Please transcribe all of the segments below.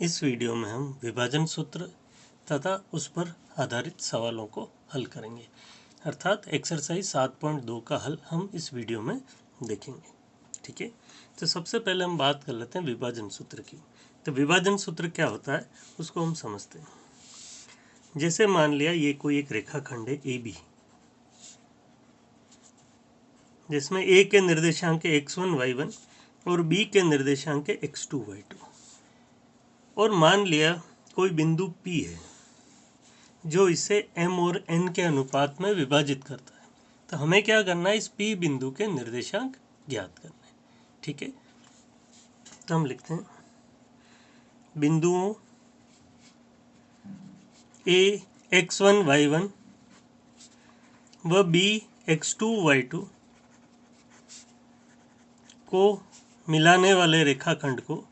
इस वीडियो में हम विभाजन सूत्र तथा उस पर आधारित सवालों को हल करेंगे, अर्थात एक्सरसाइज 7.2 का हल हम इस वीडियो में देखेंगे। ठीक है, तो सबसे पहले हम बात कर लेते हैं विभाजन सूत्र की। तो विभाजन सूत्र क्या होता है उसको हम समझते हैं। जैसे मान लिया ये कोई एक रेखाखंड है ए बी, जिसमें ए के निर्देशांक x1 y1 और बी के निर्देशांक x2 y2, और मान लिया कोई बिंदु P है जो इसे m और n के अनुपात में विभाजित करता है। तो हमें क्या करना है, इस P बिंदु के निर्देशांक ज्ञात करना है। ठीक है, तो हम लिखते हैं बिंदुओं A x1 y1 व B x2 y2 को मिलाने वाले रेखाखंड को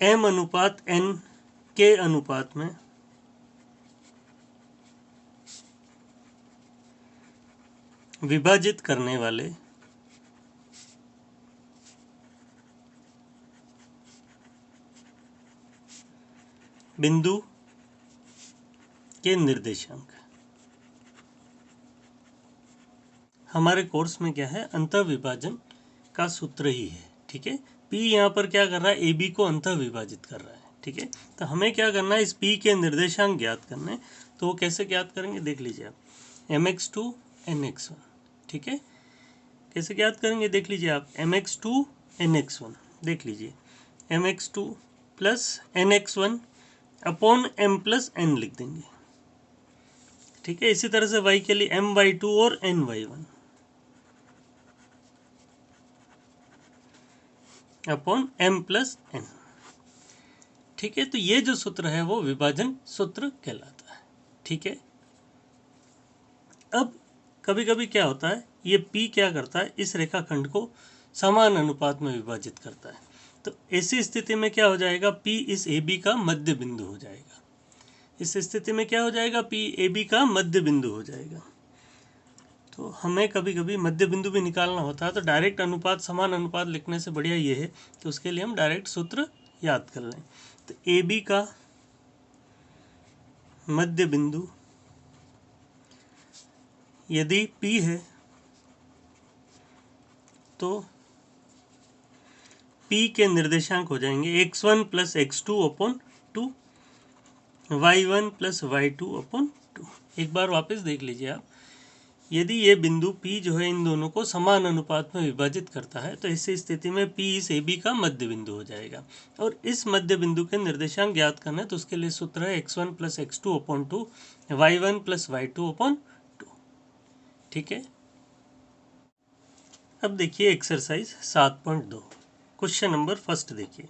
m अनुपात n के अनुपात में विभाजित करने वाले बिंदु के निर्देशांक। हमारे कोर्स में क्या है, अंतः विभाजन का सूत्र ही है। ठीक है, P यहाँ पर क्या कर रहा है, AB को अंतः विभाजित कर रहा है। ठीक है, तो हमें क्या करना है, इस P के निर्देशांक ज्ञात करने हैं। तो वो कैसे ज्ञात करेंगे देख लीजिए आप, mx2 nx1। ठीक है, कैसे ज्ञात करेंगे देख लीजिए आप, mx2 nx1 देख लीजिए, mx2 plus nx1 upon m plus n लिख देंगे। ठीक है, इसी तरह से y के लिए my2 और ny1 upon m plus n। ठीक है, तो ये जो सूत्र है वो विभाजन सूत्र कहलाता है। ठीक है, अब कभी कभी क्या होता है, ये P क्या करता है, इस रेखाखंड को समान अनुपात में विभाजित करता है। तो ऐसी स्थिति में क्या हो जाएगा, P इस AB का मध्य बिंदु हो जाएगा। इस स्थिति में क्या हो जाएगा, P AB का मध्य बिंदु हो जाएगा। तो हमें कभी कभी मध्य बिंदु भी निकालना होता है, तो डायरेक्ट अनुपात समान अनुपात लिखने से बढ़िया ये है कि उसके लिए हम डायरेक्ट सूत्र याद कर लें। तो AB का मध्य बिंदु यदि P है तो P के निर्देशांक हो जाएंगे x1 plus x2 upon 2, y1 plus y2 upon 2। एक बार वापस देख लीजिए आप, यदि ये बिंदु P जो है इन दोनों को समान अनुपात में विभाजित करता है, तो ऐसी स्थिति में P इस AB का मध्य बिंदु हो जाएगा। और इस मध्य बिंदु के निर्देशांक ज्ञात करना है, तो उसके लिए सूत्र है x1 plus x2 upon 2, y1 plus y2 upon 2। ठीक है, अब देखिए एक्सरसाइज 7.2, क्वेश्चन नंबर फर्स्ट देखिए।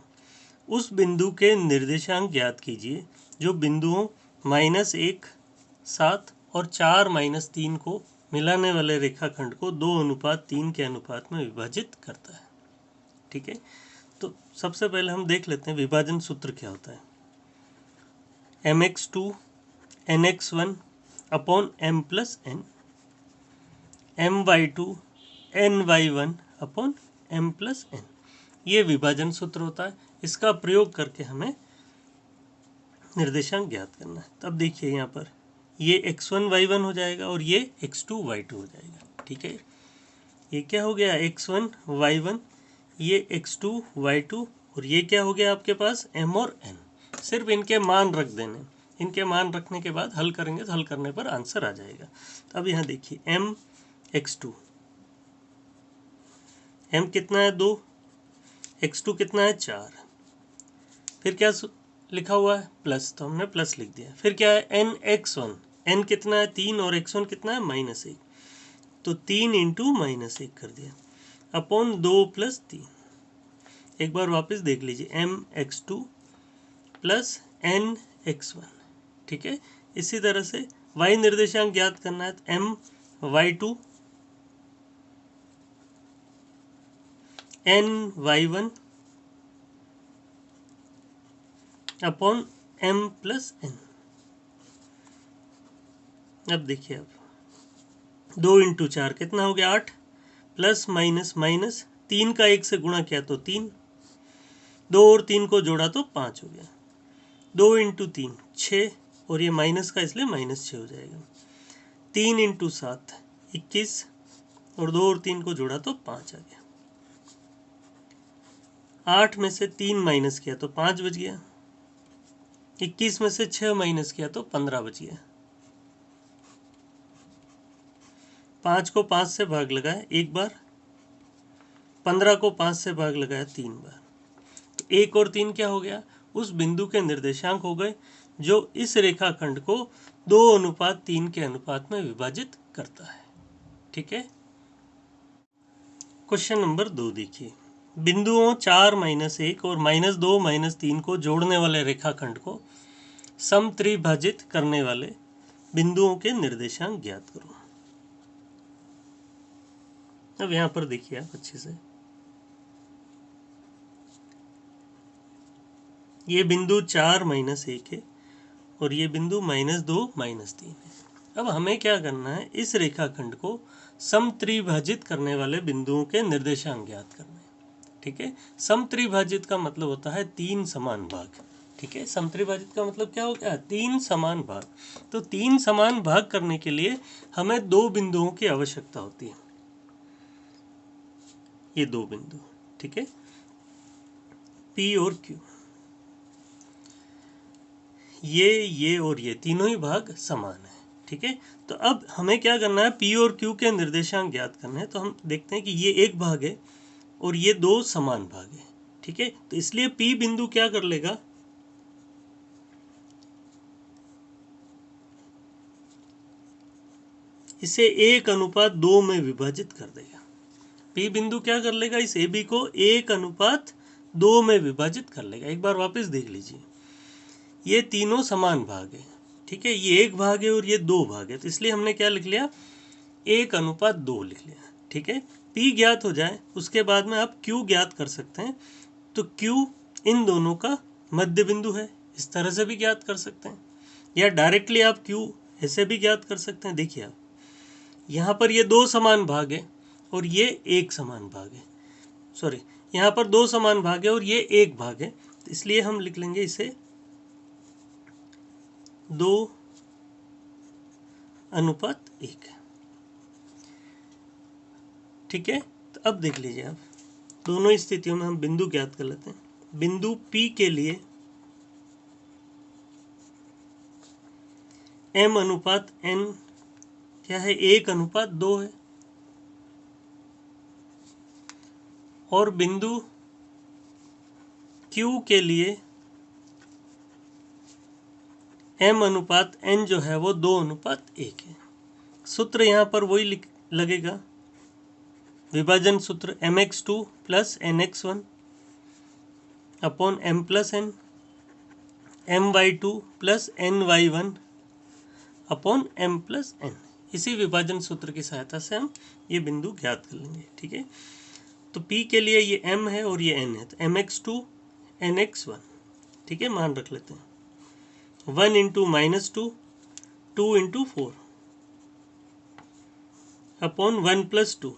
उस बिंदु के निर्देशांक ज्ञात कीजिए जो बिंदुओं -1, 7 और 4 -3 को मिलाने वाले रेखाखंड को 2:3 के अनुपात में विभाजित करता है। ठीक है, तो सबसे पहले हम देख लेते हैं विभाजन सूत्र क्या होता है। mx2 nx1 upon m plus n, my2 ny1 upon m plus n, ये विभाजन सूत्र होता है। इसका प्रयोग करके हमें निर्देशांक ज्ञात करना है। तब देखिए यहाँ पर ये x1 y1 हो जाएगा और ये x2 y2 हो जाएगा। ठीक है, ये क्या हो गया, x1 y1, ये x2 y2, और ये क्या हो गया आपके पास m और n। सिर्फ इनके मान रख देने, इनके मान रखने के बाद हल करेंगे तो हल करने पर आंसर आ जाएगा। तो अब यहाँ देखिए m x2, m कितना है 2, x2 कितना है 4, फिर क्या लिखा हुआ है प्लस, तो हमने प्लस लिख दिया। फिर क्या है n x1, n कितना है 3 और x1 कितना है -1, तो 3 इंटू -1 कर दिया अपॉन 2 प्लस 3। एक बार वापस देख लीजिए, m x2 plus n x1। ठीक है, इसी तरह से y निर्देशांक ज्ञात करना है, तो m y2 n y1 upon m plus n। अब देखिए आप 2 इंटू 4 कितना हो गया 8, प्लस माइनस माइनस 3 का 1 से गुणा किया तो 3, 2 और 3 को जोड़ा तो 5 हो गया, 2 इंटू 3 6, और ये माइनस का इसलिए -6 हो जाएगा, 3 इंटू 7 21, और 2 और 3 को जोड़ा तो 5 आ गया, 8 में से 3 माइनस किया तो 5 बच गया, 21 में से 6 माइनस किया तो 15 बच गया, 5 को 5 से भाग लगाया एक बार, 15 को 5 से भाग लगाया 3 बार, तो 1 और 3 क्या हो गया, उस बिंदु के निर्देशांक हो गए जो इस रेखाखंड को 2:3 के अनुपात में विभाजित करता है। ठीक है। क्वेश्चन नंबर 2 देखिए, बिंदुओं 4 -1 और -2 -3 को जोड़ने वाले रेखाखंड को समत्रिभाजित करने वाले बिंदुओं के निर्देशांक ज्ञात करो। अब यहां पर देखिए आप अच्छे से, ये बिंदु 4 -1 है और ये बिंदु -2 -3 है। अब हमें क्या करना है, इस रेखाखंड को समत्रिभाजित करने वाले बिंदुओं के निर्देशांक ज्ञात करने हैं। ठीक है। समत्रिभाजित का मतलब होता है 3 समान भाग। ठीक है। समत्रिभाजित का मतलब क्या हो गया, 3 समान भाग। तो 3 समान भाग करने के लिए हमें 2 बिंदुओं की आवश्यकता होती है, ये 2 बिंदु। ठीक है, P और Q, ये और ये तीनों ही भाग समान है। ठीक है। तो अब हमें क्या करना है, P और Q के निर्देशांक ज्ञात करने हैं। तो हम देखते हैं कि ये एक भाग है और ये 2 समान भाग है। ठीक है। तो इसलिए P बिंदु क्या कर लेगा, इसे 1:2 में विभाजित कर देगा। P बिंदु क्या कर लेगा, इस AB को 1:2 में विभाजित कर लेगा। एक बार वापस देख लीजिए, ये तीनों समान भाग है। ठीक है, ये एक भाग है और ये 2 भाग है। तो इसलिए हमने क्या लिख लिया, 1:2 लिख लिया। ठीक है। P ज्ञात हो जाए उसके बाद में आप Q ज्ञात कर सकते हैं। तो Q इन दोनों का मध्य बिंदु है, इस तरह से भी ज्ञात कर सकते हैं, या डायरेक्टली आप Q ऐसे भी ज्ञात कर सकते हैं। देखिए आप, यहाँ पर ये 2 समान भाग है और ये एक समान भाग है, सॉरी, यहाँ पर 2 समान भाग है और ये एक भाग है। तो इसलिए हम लिख लेंगे इसे 2:1। ठीक है। तो अब देख लीजिए आप, दोनों स्थितियों में हम बिंदु ज्ञात कर लेते हैं। बिंदु P के लिए M/N क्या है, 1:2 है, और बिंदु Q के लिए M/N जो है वो 2:1 है। सूत्र यहाँ पर वही लगेगा, विभाजन सूत्र mx2 + nx1 upon m+n, my2 + ny1 upon m+n। इसी विभाजन सूत्र की सहायता से हम ये बिंदु ज्ञात कर लेंगे। ठीक है। तो P के लिए ये m है और ये n है, तो mx2 nx1। ठीक है, मान रख लेते हैं, 1 × -2 2 × 4 upon 1 + 2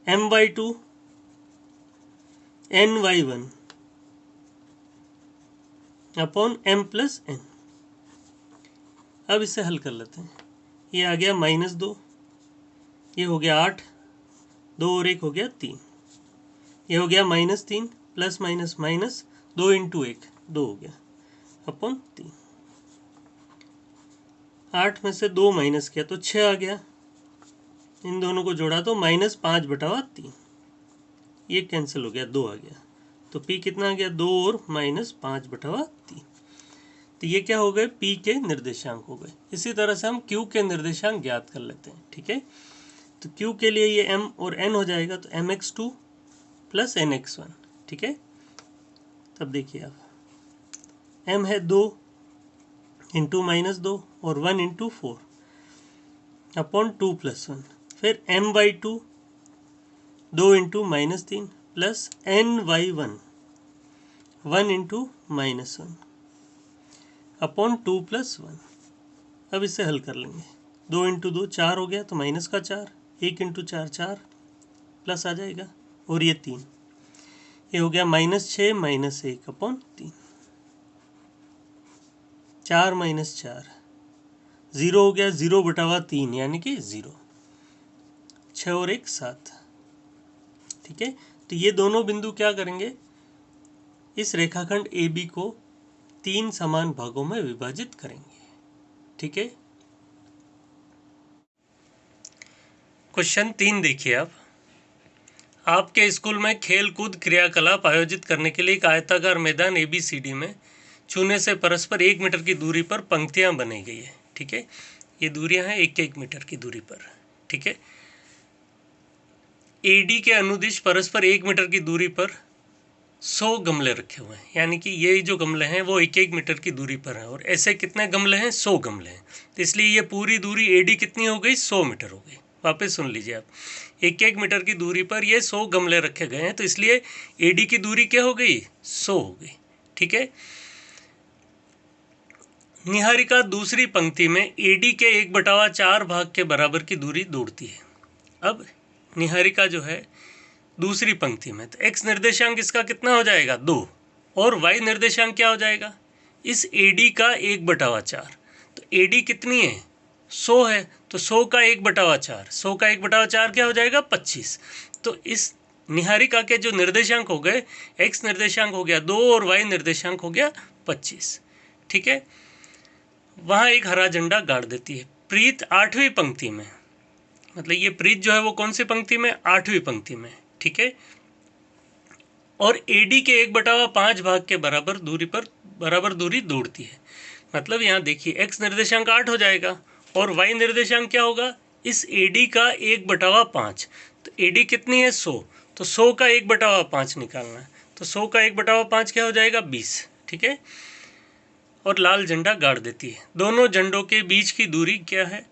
my2 ny1 upon m+n। अब इसे हल कर लेते हैं। ये आ गया -2, ये हो गया 8, 2 और 1 हो गया 3, ये हो गया -3 प्लस माइनस माइनस 2 × 1 2 हो गया अपॉन 3। 8 में से 2 माइनस किया तो 6 आ गया, इन दोनों को जोड़ा तो -5/3, ये कैंसिल हो गया, 2 आ गया। तो P कितना आ गया, 2 और -5/3। तो ये क्या हो गए, P के निर्देशांक हो गए। इसी तरह से हम Q के निर्देशांक ज्ञात कर लेते हैं। ठीक है। तो Q के लिए ये M और N हो जाएगा, तो mx2 + nx1। ठीक है। तब देखिए आप, M है 2 × -2 और 1 × 4 अपॉन 2 + 1, फिर m/2 2 × -3 प्लस ny1 1 × -1 अपॉन 2 + 1। अब इसे हल कर लेंगे, 2 इंटू 2 4 हो गया, तो माइनस का 4, 1 इंटू 4 4 प्लस आ जाएगा, और ये 3, ये हो गया -6 -1/3, 4 - 4 0 हो गया, 0/3 यानी कि 0, 6 और 1 7। ठीक है, तो ये दोनों बिंदु क्या करेंगे, इस रेखाखंड ए बी को 3 समान भागों में विभाजित करेंगे। ठीक है, क्वेश्चन 3 देखिए आप। आपके स्कूल में खेल कूद क्रियाकलाप आयोजित करने के लिए एक आयताकार मैदान ABCD में चूने से परस्पर 1 मीटर की दूरी पर पंक्तियां बनाई गई है। ठीक है, ये दूरियां हैं 1-1 मीटर की दूरी पर। ठीक है, AD के अनुदिश परस्पर 1 मीटर की दूरी पर 100 गमले रखे हुए हैं, यानी कि ये जो गमले हैं वो 1-1 मीटर की दूरी पर हैं, और ऐसे कितने गमले हैं, 100 गमले हैं। तो इसलिए ये पूरी दूरी AD कितनी हो गई, 100 मीटर हो गई। वापस सुन लीजिए आप, 1-1 मीटर की दूरी पर ये 100 गमले रखे गए हैं, तो इसलिए AD की दूरी क्या हो गई, 100 हो गई। ठीक है, निहारिका दूसरी पंक्ति में AD के 1/4 भाग के बराबर की दूरी दौड़ती है। अब निहारिका जो है दूसरी पंक्ति में, तो x निर्देशांक इसका कितना हो जाएगा, 2, और y निर्देशांक क्या हो जाएगा, इस AD का 1/4। तो AD कितनी है, 100 है, तो 100 का 1/4, 100 का 1/4 क्या हो जाएगा, 25। तो इस निहारिका के जो निर्देशांक हो गए, x निर्देशांक हो गया 2 और y निर्देशांक हो गया 25। ठीक है, वहाँ एक हरा झंडा गाड़ देती है। प्रीत 8वीं पंक्ति में, मतलब ये प्रीत जो है वो कौन सी पंक्ति में, 8वीं पंक्ति में। ठीक है, और AD के 1/5 भाग के बराबर दूरी दौड़ती है। मतलब यहाँ देखिए x निर्देशांक 8 हो जाएगा, और y निर्देशांक क्या होगा, इस AD का 1/5। तो AD कितनी है, 100, तो 100 का 1/5 निकालना है, तो 100 का 1/5 क्या हो जाएगा, 20। ठीक है, और लाल झंडा गाड़ देती है। दोनों झंडों के बीच की दूरी क्या है,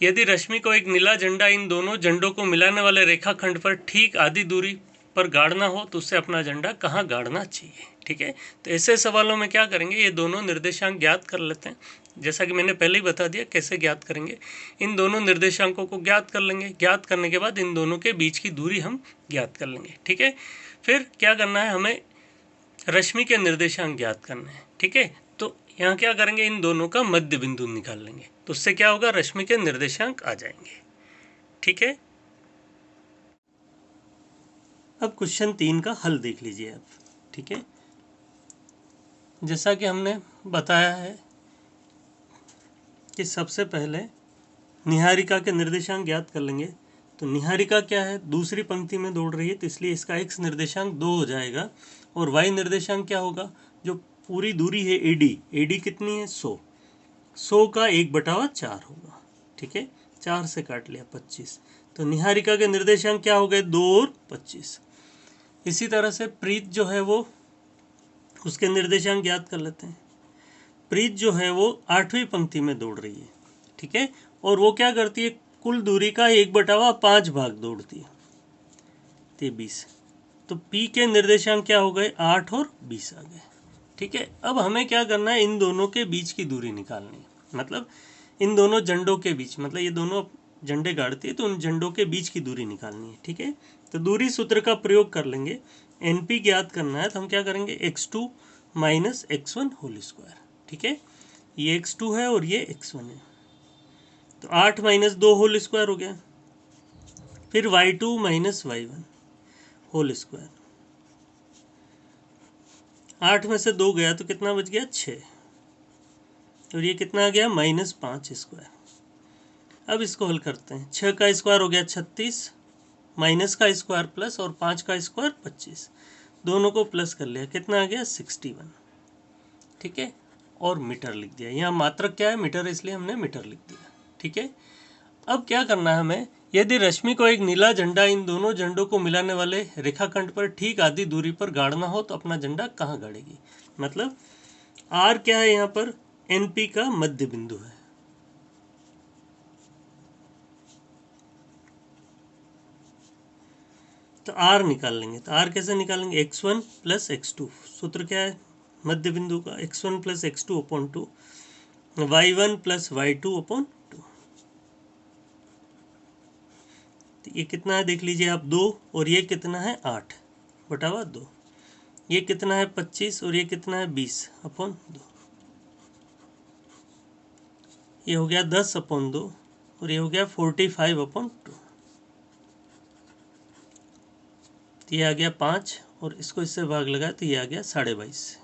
यदि रश्मि को एक नीला झंडा इन दोनों झंडों को मिलाने वाले रेखाखंड पर ठीक आधी दूरी पर गाड़ना हो, तो उससे अपना झंडा कहाँ गाड़ना चाहिए। ठीक है, तो ऐसे सवालों में क्या करेंगे, ये दोनों निर्देशांक ज्ञात कर लेते हैं। जैसा कि मैंने पहले ही बता दिया कैसे ज्ञात करेंगे, इन दोनों निर्देशांकों को ज्ञात कर लेंगे। ज्ञात करने के बाद इन दोनों के बीच की दूरी हम ज्ञात कर लेंगे। ठीक है, फिर क्या करना है, हमें रश्मि के निर्देशांक ज्ञात करने हैं। ठीक है, तो यहाँ क्या करेंगे, इन दोनों का मध्य बिंदु निकाल लेंगे, तो उससे क्या होगा, रश्मि के निर्देशांक आ जाएंगे। ठीक है, अब क्वेश्चन 3 का हल देख लीजिए आप। ठीक है, जैसा कि हमने बताया है कि सबसे पहले निहारिका के निर्देशांक ज्ञात कर लेंगे। तो निहारिका क्या है, दूसरी पंक्ति में दौड़ रही है, तो इसलिए इसका x निर्देशांक 2 हो जाएगा, और y निर्देशांक क्या होगा, जो पूरी दूरी है AD कितनी है, 100, 100 का 1/4 होगा। ठीक है, 4 से काट लिया 25, तो निहारिका के निर्देशांक क्या हो गए, 2 और 25। इसी तरह से प्रीत जो है वो, उसके निर्देशांक ज्ञात कर लेते हैं। प्रीत जो है वो 8वीं पंक्ति में दौड़ रही है। ठीक है, और वो क्या करती है, कुल दूरी का 1/5 भाग दौड़ती है, तो 20। तो P के निर्देशांक क्या हो गए, 8 और 20 आ गए। ठीक है, अब हमें क्या करना है, इन दोनों के बीच की दूरी निकालनी है, मतलब इन दोनों झंडों के बीच, मतलब ये दोनों झंडे गाड़ती है, तो उन झंडों के बीच की दूरी निकालनी है। ठीक है, तो दूरी सूत्र का प्रयोग कर लेंगे। NP ज्ञात करना है, तो हम क्या करेंगे, x2 - x1 होल स्क्वायर। ठीक है, ये x2 है और ये x1 है, तो 8 - 2 होल स्क्वायर हो गया। फिर y2 - y1 होल स्क्वायर, 8 में से 2 गया तो कितना बच गया, 6, और ये कितना आ गया, -5 स्क्वायर। अब इसको हल करते हैं। 6 का स्क्वायर हो गया 36, माइनस का स्क्वायर प्लस, और 5 का स्क्वायर 25, दोनों को प्लस कर लिया, कितना आ गया, 61। ठीक है, और मीटर लिख दिया। यहाँ मात्रक क्या है, मीटर, इसलिए हमने मीटर लिख दिया। ठीक है, अब क्या करना है हमें, यदि रश्मि को एक नीला झंडा इन दोनों झंडों को मिलाने वाले रेखाखंड पर ठीक आधी दूरी पर गाड़ना हो, तो अपना झंडा कहाँ गाड़ेगी। मतलब R क्या है, यहाँ पर NP का मध्य बिंदु है। तो R निकाल लेंगे। तो R कैसे निकालेंगे, x1 + x2, सूत्र क्या है मध्य बिंदु का, x1 + x2/2, y1 + y2/2। ये कितना है देख लीजिए आप, 2, और ये कितना है 8/2। ये कितना है 25 और ये कितना है 20/2। ये हो गया 10/2 और ये हो गया 45/2। तो ये आ गया 5 और इसको इससे भाग लगाया तो ये आ गया 22.5।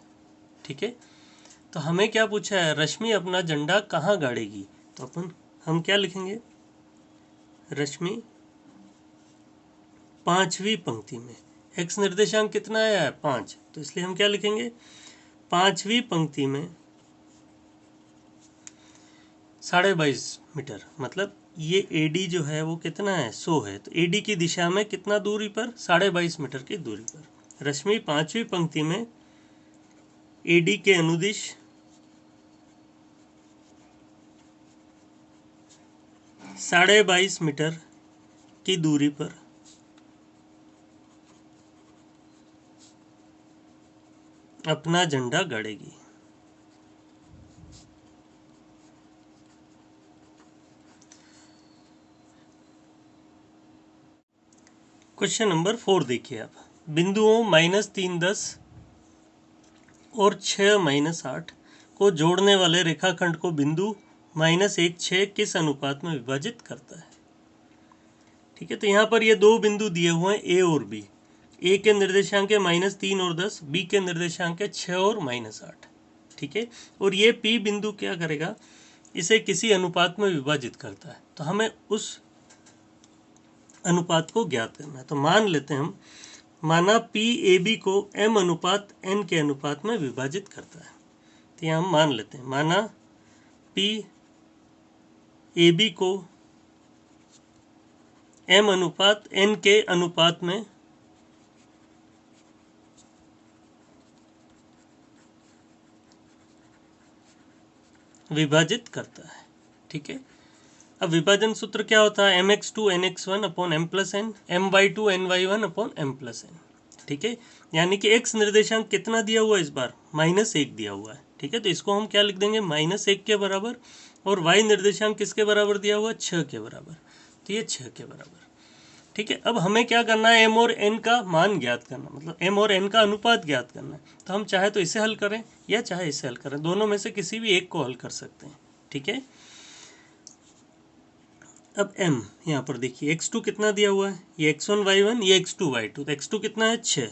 ठीक है, तो हमें क्या पूछा है, रश्मि अपना झंडा कहाँ गाड़ेगी। तो हम क्या लिखेंगे, रश्मि 5वीं पंक्ति में। एक्स निर्देशांक कितना आया है 5, तो इसलिए हम क्या लिखेंगे, 5वीं पंक्ति में 22.5 मीटर, मतलब ये AD जो है वो कितना है 100 है, तो AD की दिशा में कितना दूरी पर, 22.5 मीटर की दूरी पर। रश्मि 5वीं पंक्ति में AD के अनुदिश 22.5 मीटर की दूरी पर अपना झंडा गाड़ेगी। क्वेश्चन नंबर 4 देखिए आप, बिंदुओं -3 10 और 6 -8 को जोड़ने वाले रेखाखंड को बिंदु -1 6 किस अनुपात में विभाजित करता है। ठीक है, तो यहाँ पर ये दो बिंदु दिए हुए हैं ए और बी। ए के निर्देशांक है -3 और 10, बी के निर्देशांक है 6 और -8। ठीक है, और ये पी बिंदु क्या करेगा, इसे किसी अनुपात में विभाजित करता है। तो हमें उस अनुपात को ज्ञात करना है। तो मान लेते हैं हम, माना पी ए बी को m/n के अनुपात में विभाजित करता है। तो यहाँ हम मान लेते हैं, माना पी ए बी को m/n के अनुपात में विभाजित करता है। ठीक है, अब विभाजन सूत्र क्या होता है, mx2 nx1/m+n, my2 ny1/m+n। ठीक है, यानी कि x निर्देशांक कितना दिया हुआ है इस बार, -1 दिया हुआ है। ठीक है, तो इसको हम क्या लिख देंगे, -1 के बराबर, और y निर्देशांक किसके बराबर दिया हुआ है, 6 के बराबर। तो ये 6 के बराबर। ठीक है, अब हमें क्या करना है, m और n का मान ज्ञात करना, मतलब m और n का अनुपात ज्ञात करना है। तो हम चाहे तो इसे हल करें या चाहे इसे हल करें, दोनों में से किसी भी एक को हल कर सकते हैं। ठीक है, अब m यहाँ पर देखिए, x2 कितना दिया हुआ है, ये x1 y1, ये x2 y2। तो x2 कितना है 6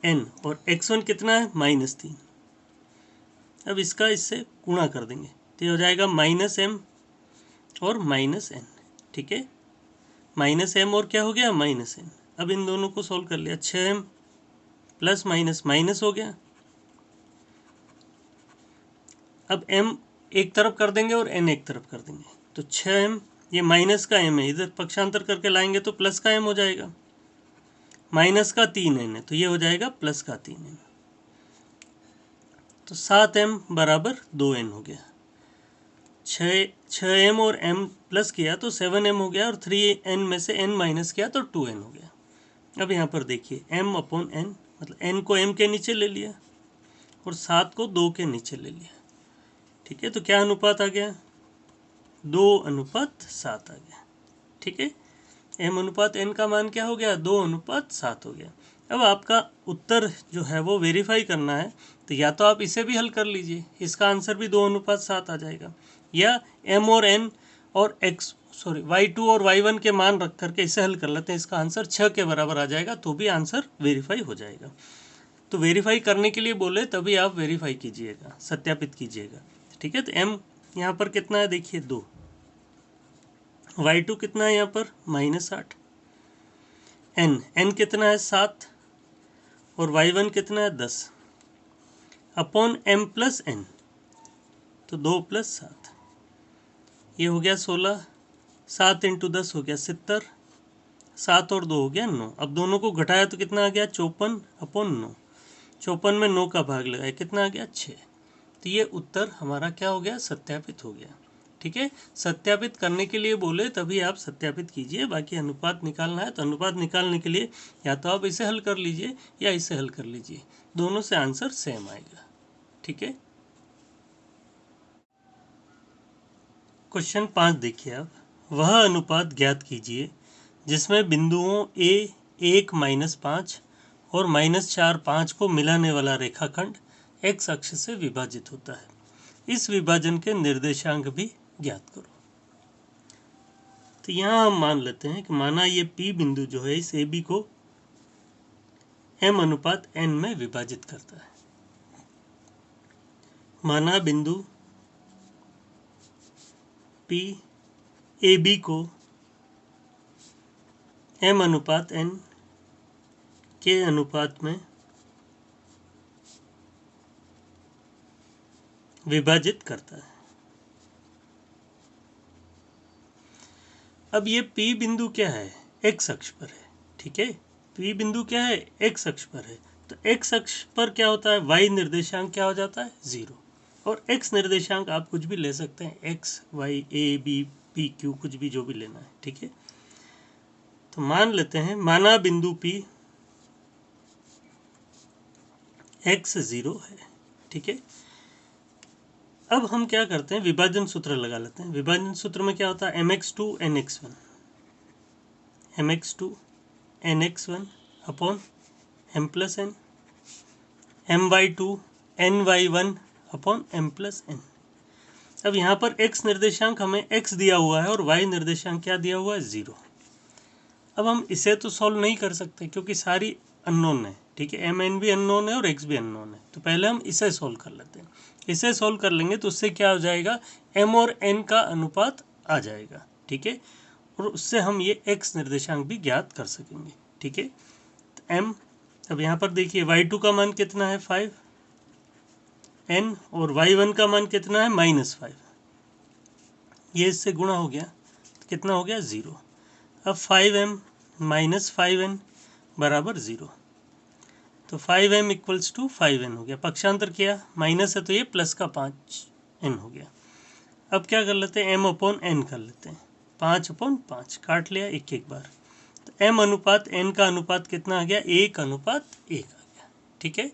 n, और x1 कितना है -3। अब इसका इससे गुणा कर देंगे तो ये हो जाएगा -m और -n। ठीक है, -m और क्या हो गया -n। अब इन दोनों को सोल्व कर लिया, 6m प्लस माइनस माइनस हो गया। अब m एक तरफ कर देंगे और n एक तरफ कर देंगे, तो 6m, ये माइनस का m है, इधर पक्षांतर करके लाएंगे तो प्लस का m हो जाएगा, माइनस का 3n है तो ये हो जाएगा प्लस का 3n। तो 7m बराबर 2n हो गया। 6m और m प्लस किया तो 7m हो गया, और 3n में से n माइनस किया तो 2n हो गया। अब यहाँ पर देखिए m/n, मतलब n को m के नीचे ले लिया और 7 को 2 के नीचे ले लिया। ठीक है, तो क्या अनुपात आ गया, 2:7 आ गया। ठीक है, m/n का मान क्या हो गया, 2:7 हो गया। अब आपका उत्तर जो है वो वेरीफाई करना है, तो या तो आप इसे भी हल कर लीजिए, इसका आंसर भी 2:7 आ जाएगा, या m और n और y2 और y1 के मान रख करके इसे हल कर लेते हैं, इसका आंसर 6 के बराबर आ जाएगा, तो भी आंसर वेरीफाई हो जाएगा। तो वेरीफाई करने के लिए बोले तभी आप वेरीफाई कीजिएगा, सत्यापित कीजिएगा। ठीक है, तो m यहाँ पर कितना है देखिए 2, y2 कितना है यहाँ पर -8, n कितना है 7, और y1 कितना है 10 अपॉन m+n, तो 2 + 7, ये हो गया 16, 7 × 10 हो गया 70, 7 और 2 हो गया 9। अब दोनों को घटाया तो कितना आ गया 54/9, 54 में 9 का भाग लगाया कितना आ गया 6। तो ये उत्तर हमारा क्या हो गया, सत्यापित हो गया। ठीक है, सत्यापित करने के लिए बोले तभी आप सत्यापित कीजिए, बाकी अनुपात निकालना है तो अनुपात निकालने के लिए या तो आप इसे हल कर लीजिए या इसे हल कर लीजिए, दोनों से आंसर सेम आएगा। ठीक है, क्वेश्चन 5 देखिए आप, वह अनुपात ज्ञात कीजिए जिसमें बिंदुओं A 1 -5 और -4 5 को मिलाने वाला रेखाखंड x अक्ष से विभाजित होता है। इस विभाजन के निर्देशांक भी ज्ञात करो। तो यहाँ हम मान लेते हैं कि माना ये P बिंदु जो है इस AB को m/n में विभाजित करता है। माना बिंदु P AB को m/n के अनुपात में विभाजित करता है। अब ये P बिंदु क्या है? x अक्ष पर है, ठीक है। P बिंदु क्या है? x अक्ष पर है। तो x अक्ष पर क्या होता है? y निर्देशांक क्या हो जाता है? 0। और x निर्देशांक आप कुछ भी ले सकते हैं, x, y, a, b, p, q, कुछ भी जो भी लेना है, ठीक है। तो मान लेते हैं, माना बिंदु P x 0 है, ठीक है। अब हम क्या करते हैं, विभाजन सूत्र लगा लेते हैं। विभाजन सूत्र में क्या होता है? mx2 nx1 mx2 nx1 upon m plus n, my2 ny1 upon m plus n। अब यहाँ पर x निर्देशांक हमें x दिया हुआ है और y निर्देशांक क्या दिया हुआ है? 0। अब हम इसे तो सॉल्व नहीं कर सकते क्योंकि सारी अननोन है, ठीक है। mn भी अननोन है और x भी अननोन है। तो पहले हम इसे सॉल्व कर लेते हैं। इसे सॉल्व कर लेंगे तो उससे क्या हो जाएगा? m और n का अनुपात आ जाएगा, ठीक है। और उससे हम ये x निर्देशांक भी ज्ञात कर सकेंगे, ठीक है। तो m, अब यहाँ पर देखिए y2 का मान कितना है? 5, n, और y1 का मान कितना है? -5। ये इससे गुणा हो गया तो कितना हो गया? 0। अब 5m - 5n बराबर 0। तो 5m = 5n हो गया। पक्षांतर किया, माइनस है तो ये प्लस का 5n हो गया। अब क्या कर लेते हैं? m/n कर लेते हैं। 5/5 काट लिया एक एक बार। तो m/n का अनुपात कितना आ गया? 1/1 आ गया, ठीक है।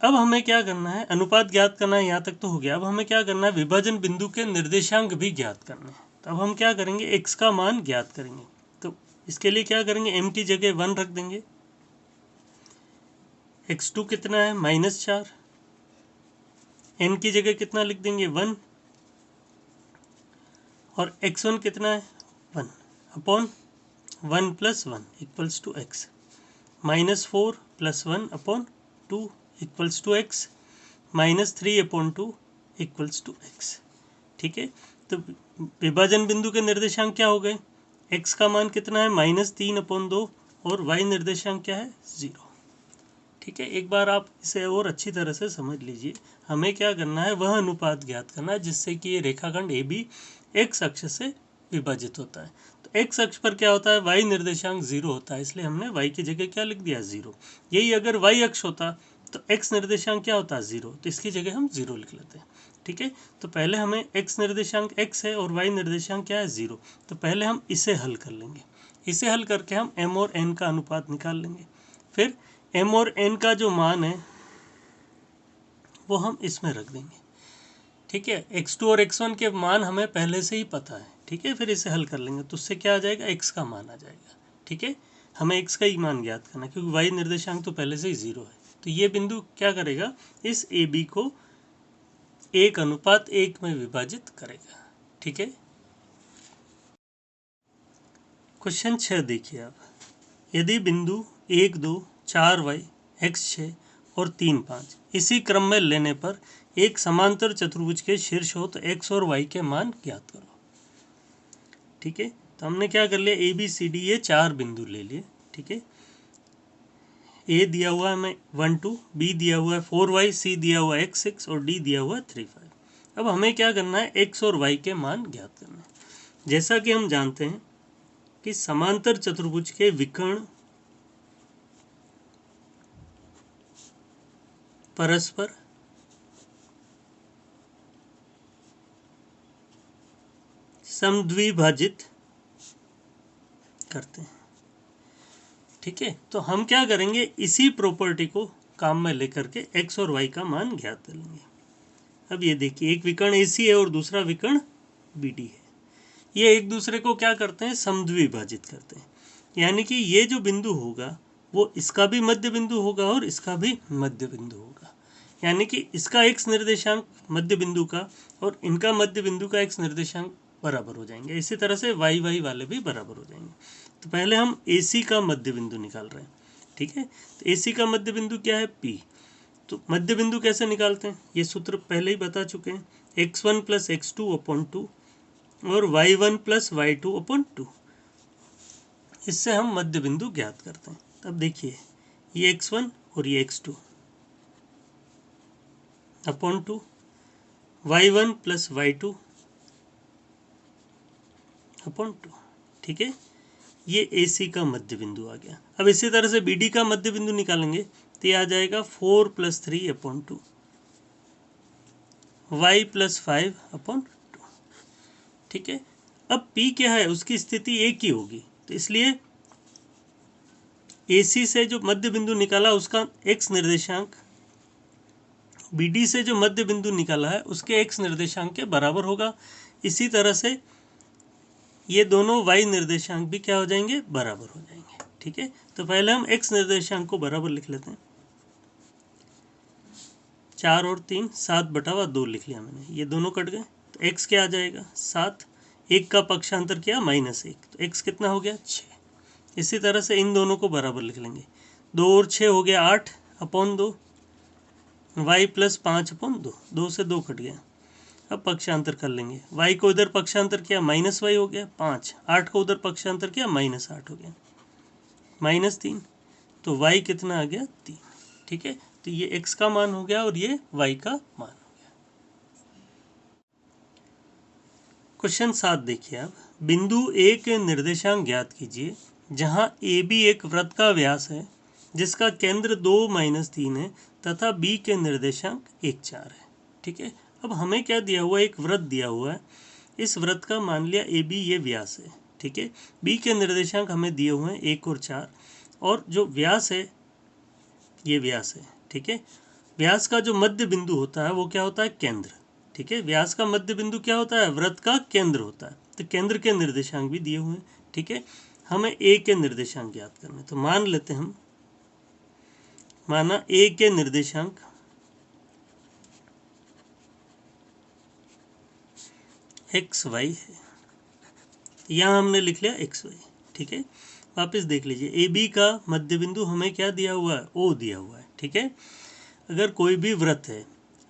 अब हमें क्या करना है? अनुपात ज्ञात करना है, यहाँ तक तो हो गया। अब हमें क्या करना है? विभाजन बिंदु के निर्देशांक भी ज्ञात करने हैं। तो अब हम क्या करेंगे? x का मान ज्ञात करेंगे। तो इसके लिए क्या करेंगे? m की जगह 1 रख देंगे। x2 कितना है? -4। n की जगह कितना लिख देंगे? 1। और x1 कितना है? 1 upon 1 + 1 = x। -4 + 1 upon 2 = x। -3/2 = x, ठीक है। तो विभाजन बिंदु के निर्देशांक क्या हो गए? x का मान कितना है? -3/2 और y निर्देशांक क्या है? 0, ठीक है। एक बार आप इसे और अच्छी तरह से समझ लीजिए। हमें क्या करना है? वह अनुपात ज्ञात करना है जिससे कि ये रेखाखंड AB x अक्ष से विभाजित होता है। तो x अक्ष पर क्या होता है? y निर्देशांक 0 होता है, इसलिए हमने y की जगह क्या लिख दिया? 0। यही अगर y अक्ष होता तो x निर्देशांक क्या होता? 0। तो इसकी जगह हम 0 लिख लेते हैं, ठीक है। तो पहले हमें x निर्देशांक x है और y निर्देशांक क्या है? 0। तो पहले हम इसे हल कर लेंगे। इसे हल करके हम m और n का अनुपात निकाल लेंगे। फिर m और n का जो मान है वो हम इसमें रख देंगे, ठीक है। x2 और x1 के मान हमें पहले से ही पता है, ठीक है। फिर इसे हल कर लेंगे तो उससे क्या आ जाएगा? x का मान आ जाएगा, ठीक है। हमें x का ही मान ज्ञात करना क्योंकि y निर्देशांक तो पहले से ही 0 है। तो ये बिंदु क्या करेगा? इस AB को 1/1 में विभाजित करेगा, ठीक है। क्वेश्चन 6 देखिए आप। यदि बिंदु 1, 2, 4y, x6 और 3, 5 इसी क्रम में लेने पर एक समांतर चतुर्भुज के शीर्ष हो तो x और y के मान ज्ञात करो, ठीक है। तो हमने क्या कर लिया? ABCD ये 4 बिंदु ले लिए, ठीक है। A दिया हुआ है हमें 1, 2, B दिया हुआ है 4y, C दिया हुआ है x6 और D दिया हुआ है 3, 5। अब हमें क्या करना है? x और y के मान ज्ञात करना है। जैसा कि हम जानते हैं कि समांतर चतुर्भुज के विकर्ण परस्पर समद्विभाजित करते हैं, ठीक है। तो हम क्या करेंगे? इसी प्रॉपर्टी को काम में लेकर के x और y का मान ज्ञात करेंगे। अब ये देखिए, एक विकर्ण AC है और दूसरा विकर्ण BD है। ये एक दूसरे को क्या करते हैं, समद्विभाजित करते हैं। यानी कि ये जो बिंदु होगा वो इसका भी मध्य बिंदु होगा और इसका भी मध्य बिंदु होगा। यानी कि इसका x निर्देशांक मध्य बिंदु का और इनका मध्य बिंदु का x निर्देशांक बराबर हो जाएंगे। इसी तरह से y y वाले भी बराबर हो जाएंगे। तो पहले हम AC का मध्य बिंदु निकाल रहे हैं, ठीक है। तो AC का मध्य बिंदु क्या है, P। तो मध्य बिंदु कैसे निकालते हैं, ये सूत्र पहले ही बता चुके हैं, x1 + x2 अपॉन 2 और y1 + y2 अपॉन 2। इससे हम मध्य बिंदु ज्ञात करते हैं। अब देखिए ये x1 और ये x2 upon 2, y1 + y2 upon 2, ठीक है। ये AC का मध्य बिंदु आ गया। अब इसी तरह से BD का मध्य बिंदु निकालेंगे तो ये आ जाएगा 4 + 3 अपॉन 2, y + 5 अपॉन 2, ठीक है। अब P क्या है, उसकी स्थिति एक ही होगी, तो इसलिए AC से जो मध्य बिंदु निकाला उसका x निर्देशांक BD से जो मध्य बिंदु निकाला है उसके x निर्देशांक के बराबर होगा। इसी तरह से ये दोनों y निर्देशांक भी क्या हो जाएंगे, बराबर हो जाएंगे, ठीक है। तो पहले हम x निर्देशांक को बराबर लिख लेते हैं। 4 और 3 7/2 लिख लिया मैंने, ये दोनों कट गए तो x क्या आ जाएगा 7, 1 का पक्षांतर किया -1, तो x कितना हो गया 6। इसी तरह से इन दोनों को बराबर लिख लेंगे, 2 और 6 हो गया 8 अपॉन 2, y + 5 अपॉन 2, 2 से 2 कट गया। अब पक्षांतर कर लेंगे, y को इधर पक्षांतर किया -y हो गया 5, 8 को उधर पक्षांतर किया -8 हो गया -3, तो y कितना आ गया 3, ठीक है। तो ये x का मान हो गया और ये y का मान हो गया। क्वेश्चन 7 देखिए आप, बिंदु A के निर्देशांक ज्ञात कीजिए जहां AB एक वृत्त का व्यास है जिसका केंद्र 2 - 3 है तथा B के निर्देशांक 1 4 है, ठीक है। अब हमें क्या दिया हुआ है, एक वृत्त दिया हुआ है, इस वृत्त का मान लिया AB ये व्यास है, ठीक है। B के निर्देशांक हमें दिए हुए हैं 1 और 4 और जो व्यास है ये व्यास है, ठीक है। व्यास का जो मध्य बिंदु होता है वो क्या होता है, केंद्र, ठीक है। व्यास का मध्य बिंदु क्या होता है, वृत्त का केंद्र होता है। तो केंद्र के निर्देशांक भी दिए हुए हैं, ठीक है। हमें A के निर्देशांक ज्ञात करने, तो मान लेते हम, माना A के निर्देशांक XY है, यहाँ हमने लिख लिया XY, ठीक है। वापस देख लीजिए, AB का मध्य बिंदु हमें क्या दिया हुआ है, O दिया हुआ है, ठीक है। अगर कोई भी वृत्त है,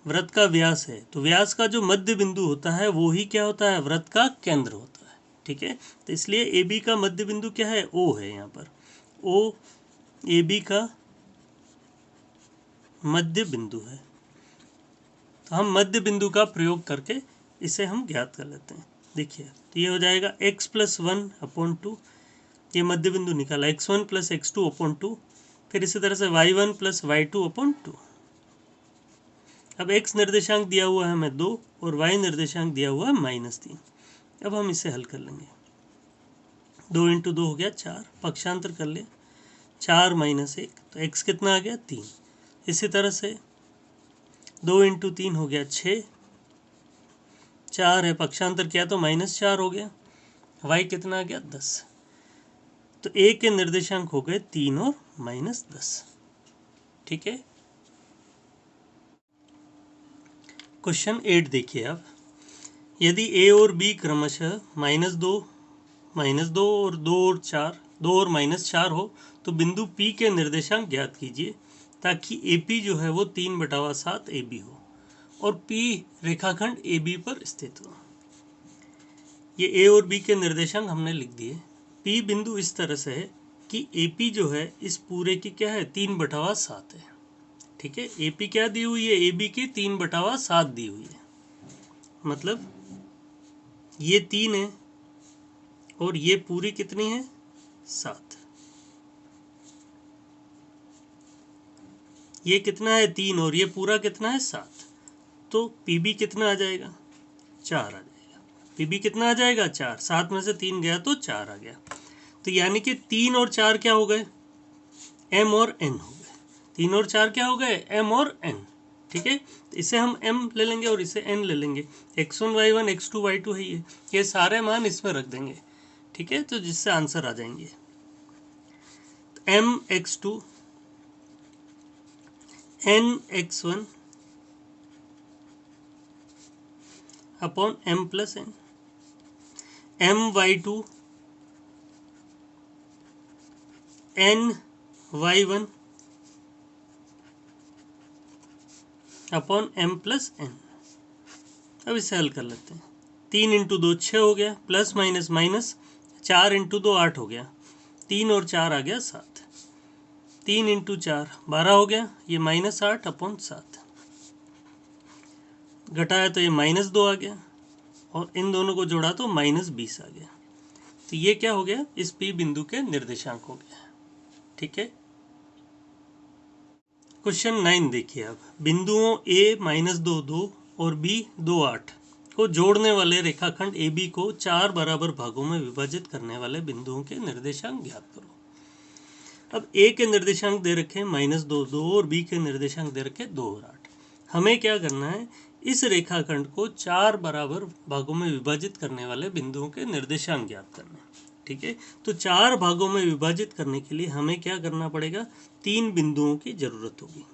वृत्त का व्यास है, तो व्यास का जो मध्य बिंदु होता है वो ही क्या होता है, वृत्त का केंद्र होता है, ठीक है। तो इसलिए AB का मध्य बिंदु क्या है, O है। यहाँ पर O AB का मध्य बिंदु है। तो हम मध्य बिंदु का प्रयोग करके इसे हम ज्ञात कर लेते हैं। देखिए तो ये हो जाएगा x + 1 अपॉन 2, ये मध्य बिंदु निकाला, x1 + x2 अपॉन 2, फिर इसी तरह से y1 + y2 अपॉन 2। अब x निर्देशांक दिया हुआ है हमें 2 और y निर्देशांक दिया हुआ है -3। अब हम इसे हल कर लेंगे, 2 × 2 हो गया 4, पक्षांतर कर लिया 4 - 1, तो x कितना आ गया 3। इसी तरह से 2 × 3 हो गया 6, 4 है पक्षांतर किया तो -4 हो गया, y कितना आ गया 10। तो A के निर्देशांक हो गए 3 और -10, ठीक है। क्वेश्चन 8 देखिए आप, यदि A और B क्रमशः -2 और 2 और 4, 2 और -4 हो तो बिंदु P के निर्देशांक ज्ञात कीजिए ताकि AP जो है वो 3/7 AB हो और P रेखाखंड AB पर स्थित हो। ये A और B के निर्देशांक हमने लिख दिए। P बिंदु इस तरह से है कि AP जो है इस पूरे की क्या है, 3/7 है, ठीक है। AP क्या दी हुई है, AB की 3/7 दी हुई है, मतलब ये 3 है और ये पूरी कितनी है 7, ये कितना है 3 और ये पूरा कितना है 7, तो PB कितना आ जाएगा 4 आ जाएगा। PB कितना आ जाएगा 4, 7 में से 3 गया तो 4 आ गया। तो यानी कि 3 और 4 क्या हो गए, M और N हो गए। 3 और 4 क्या हो गए, M और N, ठीक है। तो इसे हम m ले लेंगे और इसे n ले लेंगे। x1 y1 x2 y2 है ये सारे मान इसमें रख देंगे, ठीक है, तो जिससे आंसर आ जाएंगे। m x2 n x1 upon m plus n, m y2 n y1 upon m plus n। अब इसे हल कर लेते हैं। 3 इंटू 2 6 हो गया, प्लस माइनस माइनस, 4 इंटू 2 8 हो गया, 3 और 4 आ गया 7, 3 इंटू 4 12 हो गया, ये माइनस 8 अपॉन 7, घटाया तो ये माइनस 2 आ गया, और इन दोनों को जोड़ा तो माइनस 20 आ गया। तो ये क्या हो गया, इस P बिंदु के निर्देशांक हो गया, ठीक है। क्वेश्चन 9 देखिए अब, बिंदुओं A -2 2 और B 2 8 को जोड़ने वाले रेखाखंड AB को 4 बराबर भागों में विभाजित करने वाले बिंदुओं के निर्देशांक ज्ञात करो। अब A के निर्देशांक दे रखे हैं -2 2 और B के निर्देशांक दे रखे 2 और 8। हमें क्या करना है, इस रेखाखंड को 4 बराबर भागों में विभाजित करने वाले बिंदुओं के निर्देशांक ज्ञात करना है, ठीक है। तो 4 भागों में विभाजित करने के लिए हमें क्या करना पड़ेगा, 3 बिंदुओं की जरूरत होगी,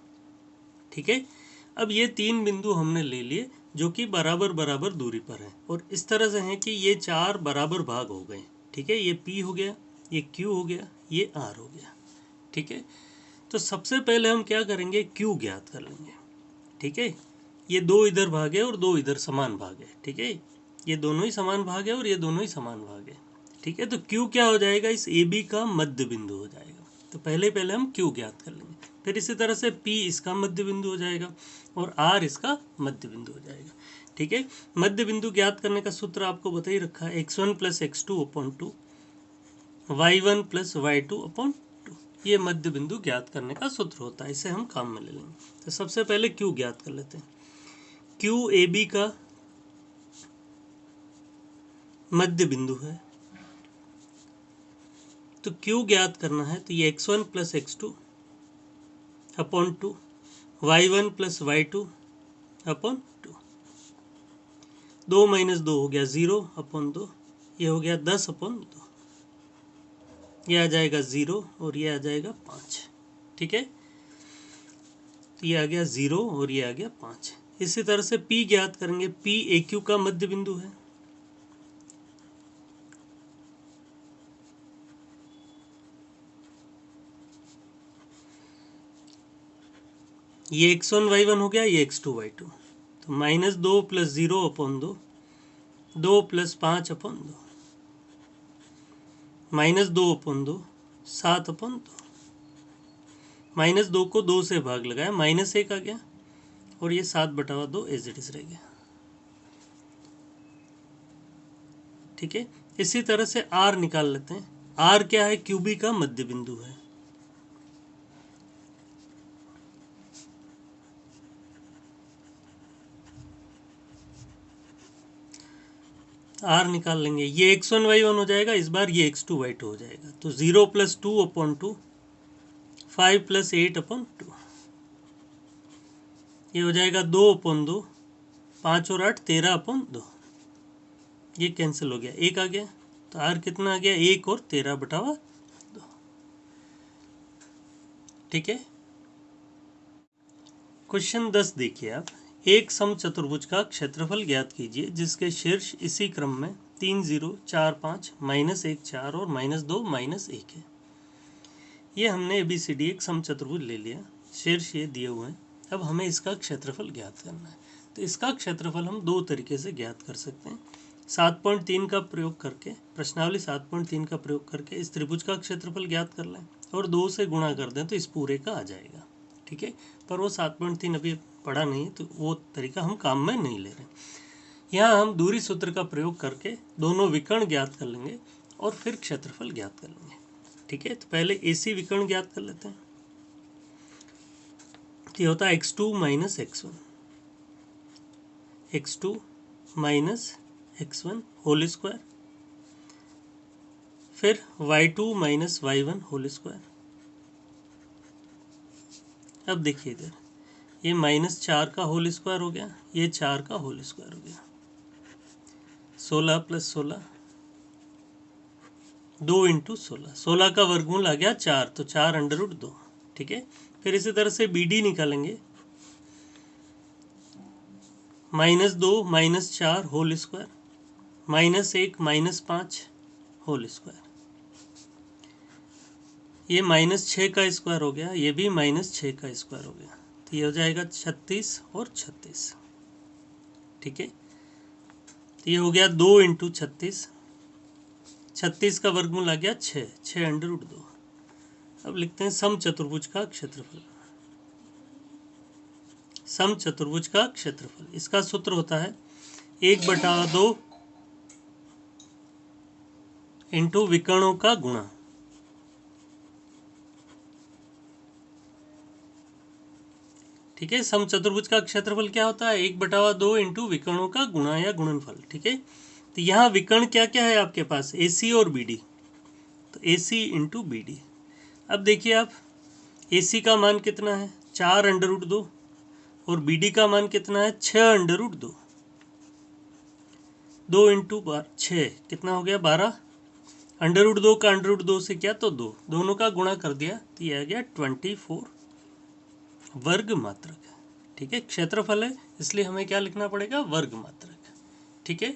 ठीक है। अब ये 3 बिंदु हमने ले लिए जो कि बराबर बराबर दूरी पर है, और इस तरह से हैं कि ये 4 बराबर भाग हो गए, ठीक है। ये P हो गया, ये Q हो गया, ये R हो गया, ठीक है। तो सबसे पहले हम क्या करेंगे, Q ज्ञात कर लेंगे, ठीक है। ये 2 इधर भाग है और 2 इधर समान भाग है, ठीक है। ये दोनों ही समान भाग है और ये दोनों ही समान भाग है, ठीक है। तो Q क्या हो जाएगा, इस AB का मध्य बिंदु हो जाएगा। तो पहले हम Q ज्ञात कर लेंगे, फिर इसी तरह से P इसका मध्य बिंदु हो जाएगा और R इसका मध्य बिंदु हो जाएगा, ठीक है। मध्य बिंदु ज्ञात करने का सूत्र आपको बता ही रखा है, x1 plus x2 upon 2 y1 plus y2 upon 2, ये मध्य बिंदु ज्ञात करने का सूत्र होता है, इसे हम काम में ले लेंगे। तो सबसे पहले Q ज्ञात कर लेते हैं। Q AB का मध्य बिंदु है, तो Q ज्ञात करना है, तो ये x1 plus x2 upon 2 y1 plus y2 upon 2, 2 minus 2 हो गया 0 अपॉन 2, ये हो गया 10 अपॉन 2, ये आ जाएगा 0 और ये आ जाएगा 5, ठीक है। तो ये आ गया 0 और ये आ गया 5। इसी तरह से P ज्ञात करेंगे, P AQ का मध्य बिंदु है, ये x1 y1 हो गया, ये x2 y2, तो -2 plus 0 upon 2, 2 plus 5 upon 2, -2 upon 2 7 upon 2, -2 को 2 से भाग लगाया, -1 आ गया, और ये 7/2 एज इट इज रह गया, ठीक है। इसी तरह से R निकाल लेते हैं। R क्या है, QB का मध्य बिंदु है, R निकाल लेंगे, ये x1 y1 हो जाएगा, इस बार ये x2 y2 हो जाएगा, तो 0 प्लस 2 अपॉन 2, 5 प्लस 8 अपॉन 2, ये हो जाएगा 2 अपॉन 2, 5 और 8 13 अपॉन 2, ये कैंसिल हो गया, 1 आ गया, तो R कितना आ गया, 1 और 13/2, ठीक है। क्वेश्चन 10 देखिए आप, एक समचतुर्भुज का क्षेत्रफल ज्ञात कीजिए जिसके शीर्ष इसी क्रम में 3 0 4 5 -1 4 और -2 -1 है। ये हमने ABCD एक समचतुर्भुज ले लिया, शीर्ष ये दिए हुए हैं। अब हमें इसका क्षेत्रफल ज्ञात करना है, तो इसका क्षेत्रफल हम 2 तरीके से ज्ञात कर सकते हैं। 7.3 का प्रयोग करके, प्रश्नावली 7.3 का प्रयोग करके इस त्रिभुज का क्षेत्रफल ज्ञात कर लें और 2 से गुणा कर दें तो इस पूरे का आ जाएगा, ठीक है। पर वो 7.3 अभी पढ़ा नहीं है, तो वो तरीका हम काम में नहीं ले रहे। यहाँ हम दूरी सूत्र का प्रयोग करके दोनों विकर्ण ज्ञात कर लेंगे और फिर क्षेत्रफल ज्ञात कर लेंगे, ठीक है। तो पहले AC विकर्ण ज्ञात कर लेते हैं। ये होता है x2 minus x1, x2 minus x1 whole square, फिर y2 minus y1 whole square. अब देखिए इधर ये -4 का होल स्क्वायर हो गया, ये 4 का होल स्क्वायर हो गया। 16 + 16 2 × 16, 16 का वर्गमूल आ गया 4, तो 4√2। ठीक है, फिर इसी तरह से BD निकालेंगे। -2 -4 होल स्क्वायर, -1 -5 होल स्क्वायर, ये -6 का स्क्वायर हो गया, ये भी -6 का स्क्वायर हो गया, तो ये हो जाएगा 36 और 36। ठीक है, तो ये हो गया 2 × 36, 36 का वर्गमूल आ गया 6, 6√2। अब लिखते हैं समचतुर्भुज का क्षेत्रफल। समचतुर्भुज का क्षेत्रफल, इसका सूत्र होता है 1/2 इंटू विकर्णों का गुणा। ठीक है, समचतुर्भुज का क्षेत्रफल क्या होता है? 1/2 इंटू विकर्णों का गुणा या गुणनफल। ठीक है, तो यहाँ विकर्ण क्या क्या है आपके पास? AC और BD, तो AC इंटू BD। अब देखिए आप, AC का मान कितना है? 4√2, और BD का मान कितना है? 6√2। 2 × 6 कितना हो गया? 12। √2 का √2 से क्या? तो 2, दोनों का गुणा कर दिया तो ये आ गया 24 वर्ग मात्रक। ठीक है, क्षेत्रफल है इसलिए हमें क्या लिखना पड़ेगा? वर्ग मात्रक। ठीक है।